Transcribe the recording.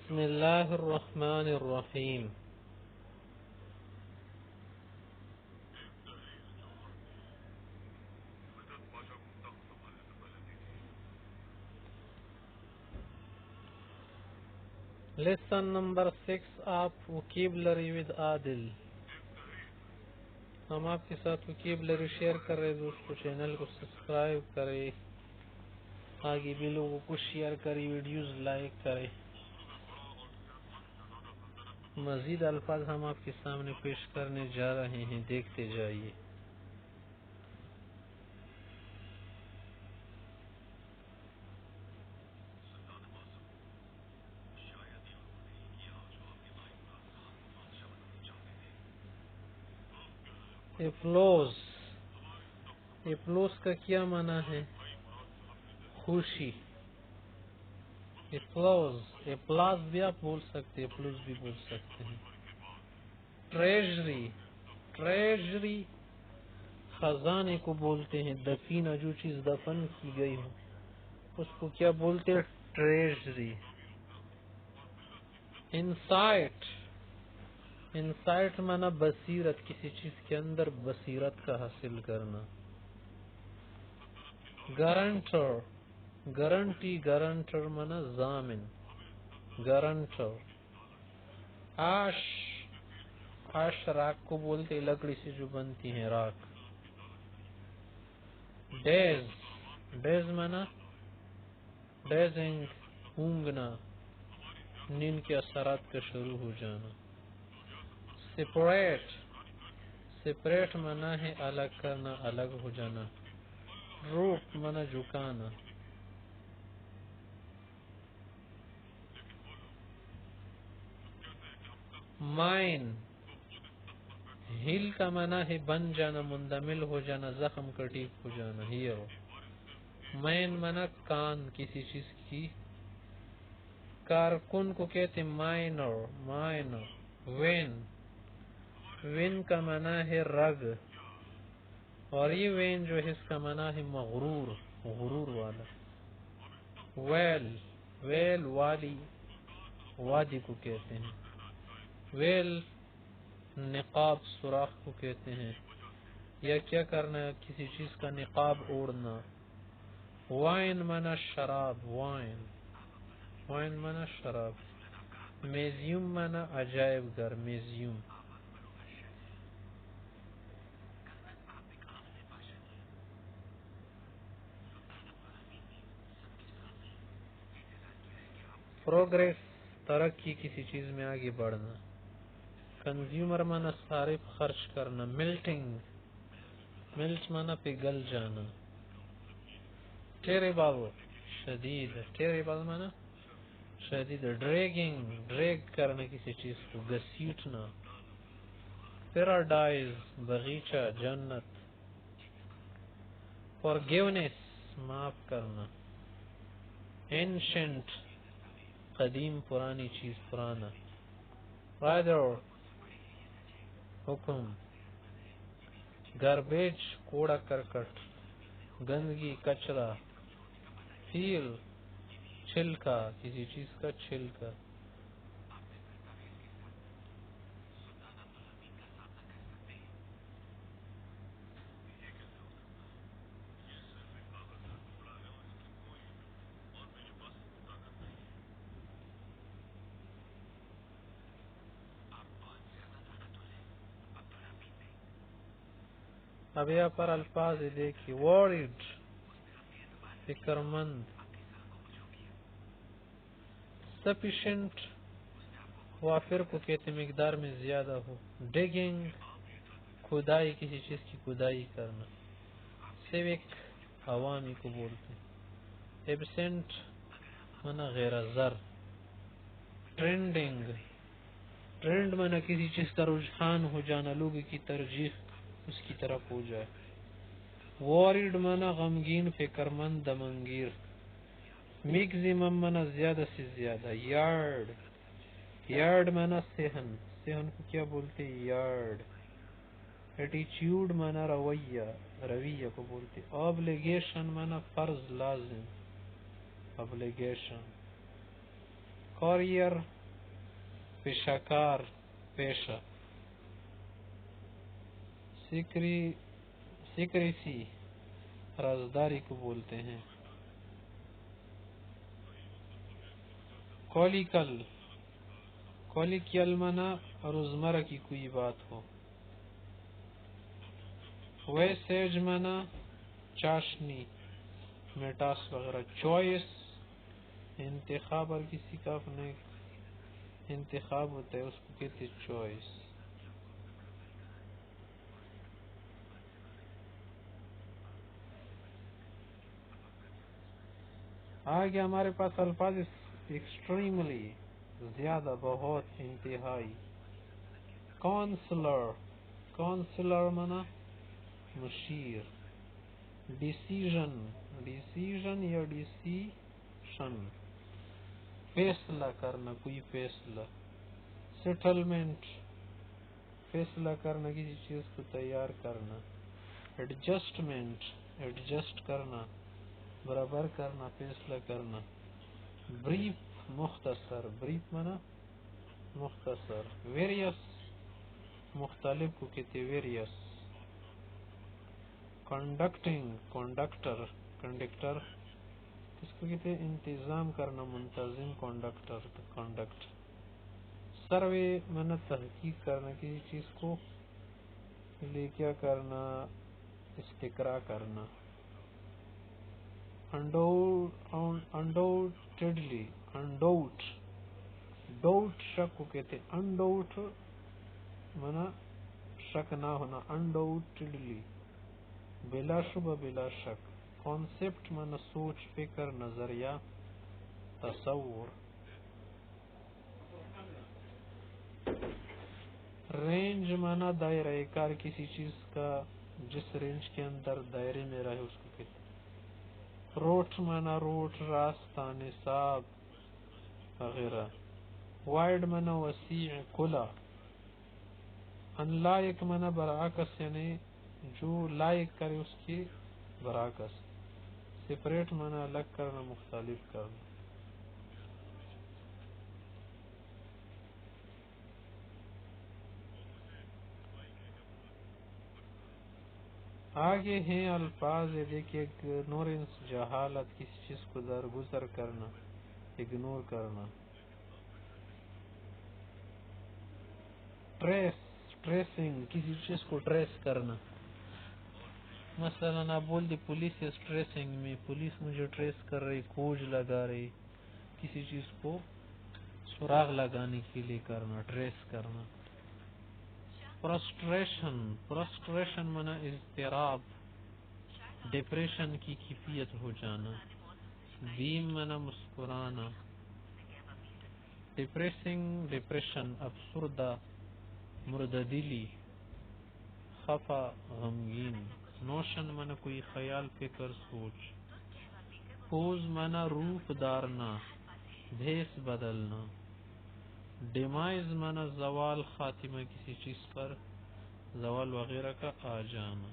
بسم الله الرحمن الرحيم. Lesson number 6 of vocabulary with عادل. ہم آپ کے ساتھ vocabulary شیئر کر رہے دوستو. چینل کو سبسکرائب کرے, آگے بھی لوگوں کو شیئر کرے, ویڈیوز لائک کرے. مزید الفاظ ہم آپ کے سامنے پیش کرنے جا رہے ہیں, دیکھتے جائیے. اپلوز. اپلوز کا کیا معنی ہے؟ خوشی. اپلوز, اپلاز بھی آپ بول سکتے, اپلوز بھی بول سکتے ہیں. ٹریجری. ٹریجری خزانے کو بولتے ہیں. دفینہ, جو چیز دفن کی گئی ہو اس کو کیا بولتے ہیں؟ ٹریجری. انسائٹ. انسائٹ مانا بصیرت, کسی چیز کے اندر بصیرت کا حاصل کرنا. گارنٹر. گارنٹی, گارنٹر مانا ضامن. گارنٹر. آش. آش راک کو بولتے, لکڑی سے جو بنتی ہیں راک. ڈیز. ڈیز مانا ڈیزنگ, اونگنا, نیند کے اثرات کا شروع ہو جانا. سپریٹ. سپریٹ مانا ہے الگ کرنا, الگ ہو جانا. روٹ مانا جھکانا. مائن. ہل کا مانا ہے بن جانا, مندمل ہو جانا, زخم کا ٹھیک ہو جانا. ہیرو. مائن مانا کان, کسی چیز کی. کارکن کو کہتے مائنر. مائنر. وین. وین کا مانا ہے رگ, اور یہ وین جو ہے اس کا مانا ہے مغرور, غرور والا. ویل. ویل وادی, وادی کو کہتے ہیں. ویل نقاب, سوراخ کو کہتے ہیں, یا کیا کرنا ہے, کسی چیز کا نقاب اوڑھنا. وائن مانا شراب. وائن. وائن مانا شراب. میوزیم مانا عجائب گھر. میوزیم. پروگریس, ترقی, کسی چیز میں آگے بڑھنا. کنزیومر مانا صارف, خرچ کرنا. ملٹنگ. ملٹ مانا پگھل جانا. ٹیریبل, شدید. ٹیریبل مانا شدید. ڈریگنگ. ڈریگ کرنا کسی چیز کو, گھسیٹنا. پیراڈائز, باغیچہ, جنت. فارگیونیس, معاف کرنا. اینشنٹ, قدیم, پرانی چیز, پرانا. رائدر, حکم. گاربیج, کوڑا کرکٹ, گندگی, کچرا. فیل, چھلکا, کسی چیز کا چھلکا. اب یہاں پر الفاظ دیکھیے. وارڈ, فکر مند. سفیشنٹ, وافر کو کہتے مقدار میں زیادہ ہو. ڈگنگ, کھدائی, کسی چیز کی کھدائی کرنا. سیوک, عوامی کو بولتے. ایبسنٹ مانا غیر زر. ٹرینڈنگ. ٹرینڈ مانا کسی چیز کا رجحان ہو جانا, لوگوں کی ترجیح اس کی طرف ہو جائے. وارڈ مانا غمگین, فکر مند, دمنگیر. میگزیمم مانا زیادہ سے زیادہ. یارڈ. یارڈ مانا صحن. صحن کو کیا بولتے؟ یارڈ. ایٹیچیوڈ مانا رویہ, رویہ کو بولتے. آبلیگیشن مانا فرض, لازم. آبلیگیشن. کورئیر, پیشکار پیشہ. سیکریسی رازداری کو بولتے ہیں. کولیکل منا روزمرہ کی کوئی بات ہو. ویسیج منا چاشنی میٹاس وغیرہ. چوائس انتخاب، اور کسی کا اپنے انتخاب ہوتا ہے اس کو کہتے چوائس. آگے ہمارے پاس الفاظ ایکسٹریملی زیادہ، بہت، انتہائی. کونسلر منا مشیر. ڈیسیژن یا ڈیسیشن فیصلہ کرنا، کوئی فیصلہ. سیٹلمنٹ فیصلہ کرنا، کسی چیز کو تیار کرنا. ایڈجسٹمنٹ ایڈجسٹ کرنا، برابر کرنا، فیصلہ کرنا. بریف مختصر. بریف منا مختصر. ویریس مختلف کو کہتے ویریس. کنڈکٹر کس کو کہتے انتظام کرنا، منتظم. کنڈکٹ. سروے منا تحقیق کرنا، کسی چیز کو لیے کیا کرنا، استقرا کرنا. انڈاؤٹڈلی ڈاؤٹ شک کو کہتے. انڈاؤٹ منا شک نہ ہونا. انڈاؤٹڈلی بلا شبہ، بلا شک. کانسیپٹ منا سوچ، فکر، نظریہ، تصور. رینج منا دائرہ کار، کسی چیز کا جس رینج کے اندر دائرے میں رہے اس کو کہتے. روٹ منا روٹ، راستہ، نصاب وغیرہ. وائڈ منا وسیع، کھلا. ان لائق منا برعکس، یعنی جو لائق کرے اس کی برعکس. سپریٹ منا الگ کرنا، مختلف کرنا. آگے ہیں الفاظ، دیکھیے. اگنورنس جہالت، کسی چیز کو درگزر کرنا، اگنور کرنا. ٹریسنگ کسی چیز کو ٹریس کرنا. مثلا آپ بول دی پولیس از ٹریسنگ میں، پولیس مجھے ٹریس کر رہی، کھوج لگا رہی. کسی چیز کو سراغ لگانے کے لیے کرنا، ٹریس کرنا. پرسٹریشن منا اضطراب، ڈپریشن کی کیفیت ہو جانا. بیم منا مسکرانا. ڈپریشن افسردہ، مردہ دلی، خفا، غمگین. نوشن منا کوئی خیال، فکر، سوچ. پوز منا روپ دارنا، بھیس بدلنا. ڈیمائز منا زوال، خاتمہ، کسی چیز پر زوال وغیرہ کا آ جانا.